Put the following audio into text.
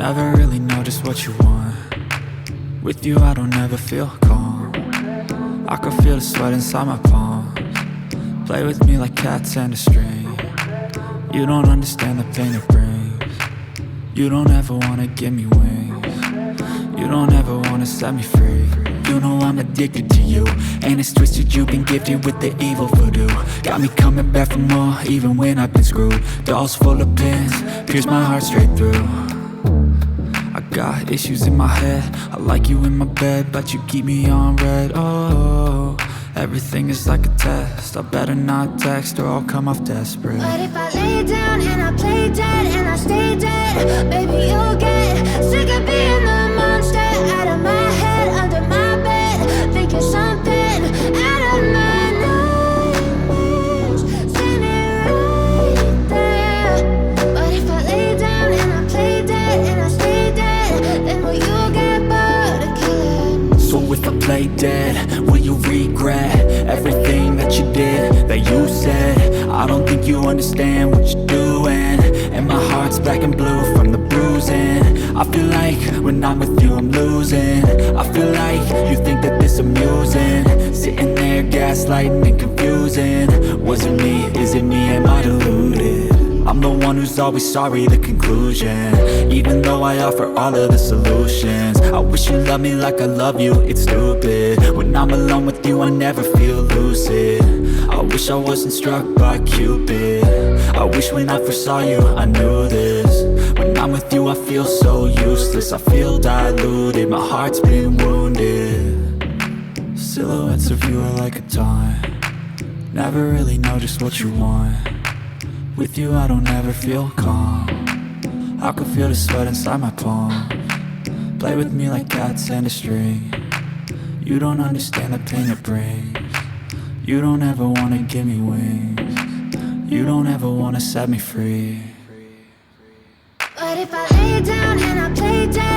Never really know just what you want. With you I don't ever feel calm. I can feel the sweat inside my palms. Play with me like cats and a string. You don't understand the pain it brings. You don't ever wanna give me wings. You don't ever wanna set me free. You know I'm addicted to you, and it's twisted, you've been gifted with the evil voodoo. Got me coming back for more, even when I've been screwed. Dolls full of pins, pierce my heart straight through. I got issues in my head, I like you in my bed, but you keep me on red. Oh, everything is like a test, I better not text or I'll come off desperate. But if I lay down and I play dead and I stay dead, baby you'll get sick of being the monster out of my head, under my bed, thinking something out of my nightmares, standing right there. But if I lay down and I play dead and I stay dead, then will you get bored of killing? So if I play dead, will you regret everything that you did, that you said? I don't think you understand what you're doing, and my heart's black and blue from the bruising. I feel like when I'm with you I'm losing. I feel like you think that this amusing, sitting there gaslighting and confusing. Was it me? Is it me? Am I deluded? I'm the one who's always sorry, the conclusion. Even though I offer all of the solutions, I wish you loved me like I love you, it's stupid. When I'm alone with you I never feel lucid. I wish I wasn't struck by Cupid. I wish when I first saw you I knew this. When I'm with you I feel so useless, I feel diluted, my heart's been wounded. Silhouettes of you are like a taunt. Never really know just what you want. With you I don't ever feel calm. I can feel the sweat inside my palms. Play with me like cats and a string. You don't understand the pain it brings. You don't ever wanna give me wings. You don't ever wanna set me free. But if I lay down and I play dead